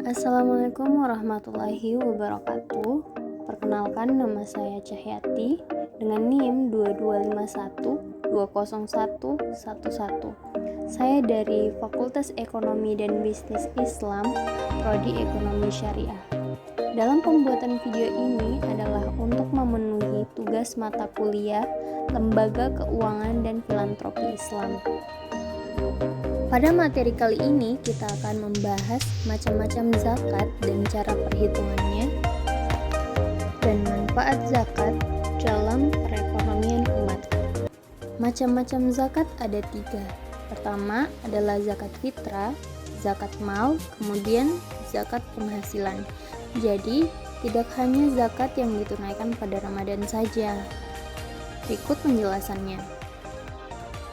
Assalamualaikum warahmatullahi wabarakatuh. Perkenalkan, nama saya Cahyati dengan NIM 2251201111. Saya dari Fakultas Ekonomi dan Bisnis Islam, Prodi Ekonomi Syariah. Dalam pembuatan video ini adalah untuk memenuhi tugas mata kuliah Lembaga Keuangan dan Filantropi Islam. Pada materi kali ini kita akan membahas macam-macam zakat dan cara perhitungannya dan manfaat zakat dalam perekonomian umat. Macam-macam zakat ada 3. Pertama adalah zakat fitrah, zakat mal, kemudian zakat penghasilan. Jadi tidak hanya zakat yang ditunaikan pada Ramadan saja. Berikut penjelasannya.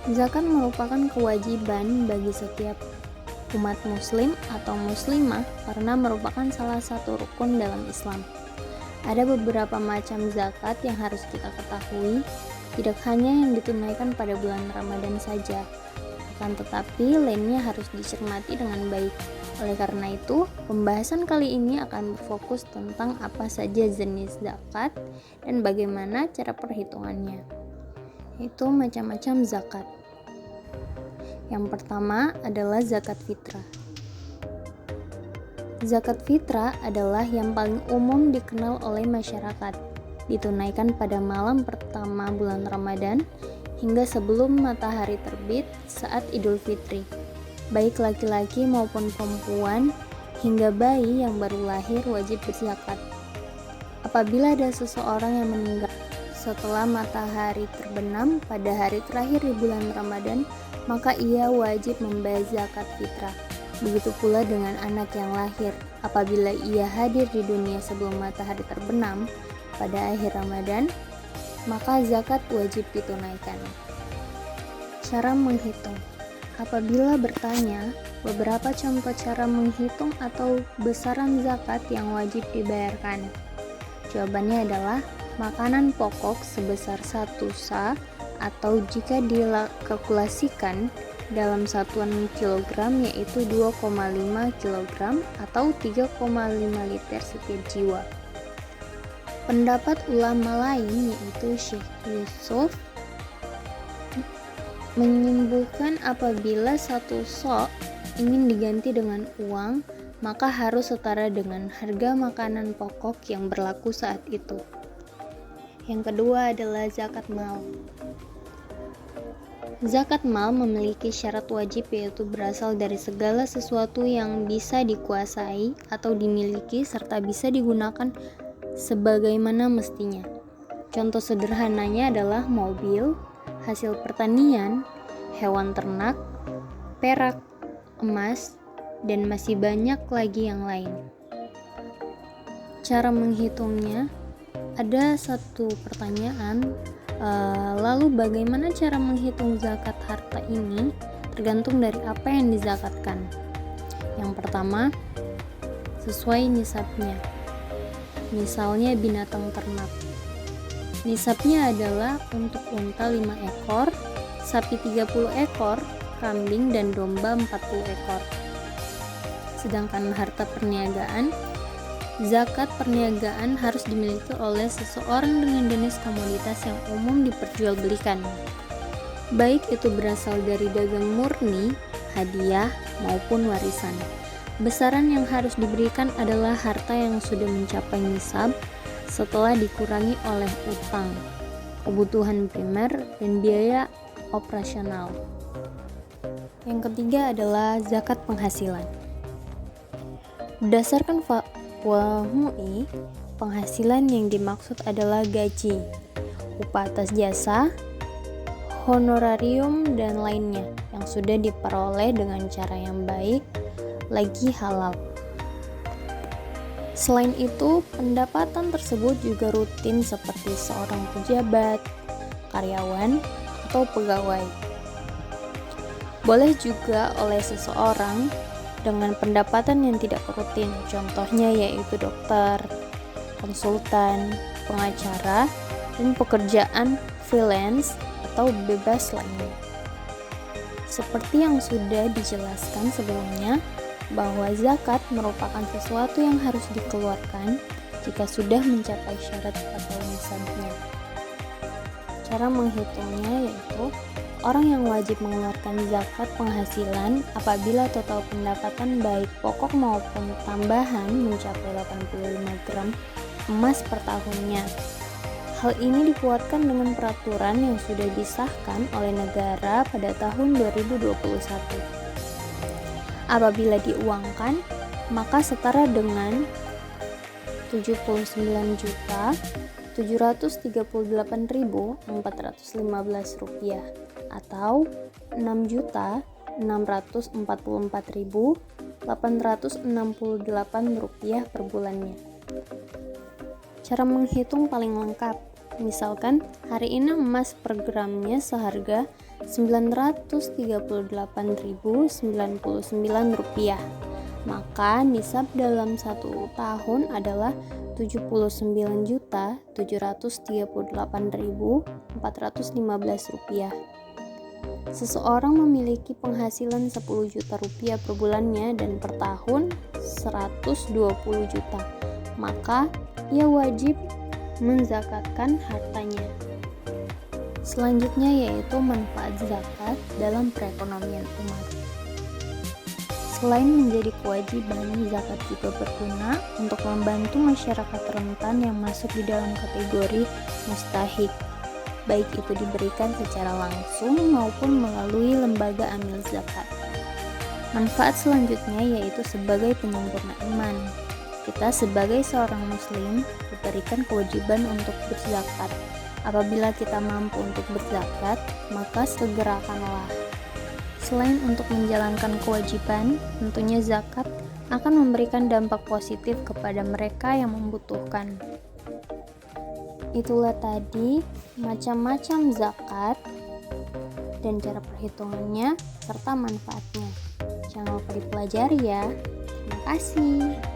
Zakat merupakan kewajiban bagi setiap umat muslim atau muslimah karena merupakan salah satu rukun dalam Islam. Ada beberapa macam zakat yang harus kita ketahui, tidak hanya yang ditunaikan pada bulan Ramadan saja, akan tetapi lainnya harus dicermati dengan baik. Oleh karena itu, pembahasan kali ini akan berfokus tentang apa saja jenis zakat dan bagaimana cara perhitungannya. Itu macam-macam zakat. Yang pertama adalah zakat fitrah. Zakat fitrah adalah yang paling umum dikenal oleh masyarakat, ditunaikan pada malam pertama bulan Ramadan hingga sebelum matahari terbit saat Idul Fitri. Baik laki-laki maupun perempuan hingga bayi yang baru lahir wajib berzakat. Apabila ada seseorang yang meninggal setelah matahari terbenam pada hari terakhir di bulan Ramadan, maka ia wajib membayar zakat fitrah. Begitu pula dengan anak yang lahir, apabila ia hadir di dunia sebelum matahari terbenam pada akhir Ramadan, maka zakat wajib ditunaikan. Cara menghitung. Apabila bertanya, beberapa contoh cara menghitung atau besaran zakat yang wajib dibayarkan? Jawabannya adalah makanan pokok sebesar 1 sa atau jika dikalkulasikan dalam satuan kilogram yaitu 2,5 kg atau 3,5 liter setiap jiwa. Pendapat ulama lain yaitu Syekh Yusuf menyimpulkan apabila 1 sa ingin diganti dengan uang, maka harus setara dengan harga makanan pokok yang berlaku saat itu. Yang kedua adalah zakat mal. Zakat mal memiliki syarat wajib yaitu berasal dari segala sesuatu yang bisa dikuasai atau dimiliki serta bisa digunakan sebagaimana mestinya. Contoh sederhananya adalah mobil, hasil pertanian, hewan ternak, perak, emas, dan masih banyak lagi yang lain. Cara menghitungnya, ada satu pertanyaan, lalu bagaimana cara menghitung zakat harta ini? Tergantung dari apa yang dizakatkan. Yang pertama, sesuai nisabnya. Misalnya binatang ternak. Nisabnya adalah untuk unta 5 ekor, sapi 30 ekor, kambing dan domba 40 ekor. Sedangkan harta perniagaan, zakat perniagaan harus dimiliki oleh seseorang dengan jenis komoditas yang umum diperjualbelikan, baik itu berasal dari dagang murni, hadiah, maupun warisan. Besaran yang harus diberikan adalah harta yang sudah mencapai nisab setelah dikurangi oleh utang, kebutuhan primer, dan biaya operasional. Yang ketiga adalah zakat penghasilan. Berdasarkan Fatwa MUI, penghasilan yang dimaksud adalah gaji, upah atas jasa, honorarium, dan lainnya yang sudah diperoleh dengan cara yang baik, lagi halal. Selain itu, pendapatan tersebut juga rutin seperti seorang pejabat, karyawan, atau pegawai. Boleh juga oleh seseorang dengan pendapatan yang tidak rutin, contohnya yaitu dokter, konsultan, pengacara, dan pekerjaan freelance atau bebas lainnya. Seperti yang sudah dijelaskan sebelumnya, bahwa zakat merupakan sesuatu yang harus dikeluarkan jika sudah mencapai syarat atau nisabnya. Cara menghitungnya yaitu orang yang wajib mengeluarkan zakat penghasilan apabila total pendapatan baik pokok maupun tambahan mencapai 85 gram emas per tahunnya. Hal ini dikuatkan dengan peraturan yang sudah disahkan oleh negara pada tahun 2021. Apabila diuangkan, maka setara dengan 79.738.415 rupiah atau 6.644.868 rupiah per bulannya. Cara menghitung paling lengkap, misalkan hari ini emas per gramnya seharga 938.099 rupiah, maka nisab dalam 1 tahun adalah 79.738.415 rupiah. Seseorang memiliki penghasilan 10 juta rupiah per bulannya dan per tahun 120 juta, maka ia wajib menzakatkan hartanya. Selanjutnya yaitu manfaat zakat dalam perekonomian umat. Selain menjadi kewajiban, zakat juga berguna untuk membantu masyarakat rentan yang masuk di dalam kategori mustahik, baik itu diberikan secara langsung maupun melalui lembaga amil zakat. Manfaat selanjutnya yaitu sebagai penyempurna iman. Kita sebagai seorang muslim diberikan kewajiban untuk berzakat. Apabila kita mampu untuk berzakat, maka segerakanlah. Selain untuk menjalankan kewajiban, tentunya zakat akan memberikan dampak positif kepada mereka yang membutuhkan. Itulah tadi macam-macam zakat dan cara perhitungannya serta manfaatnya. Jangan lupa dipelajari ya. Terima kasih.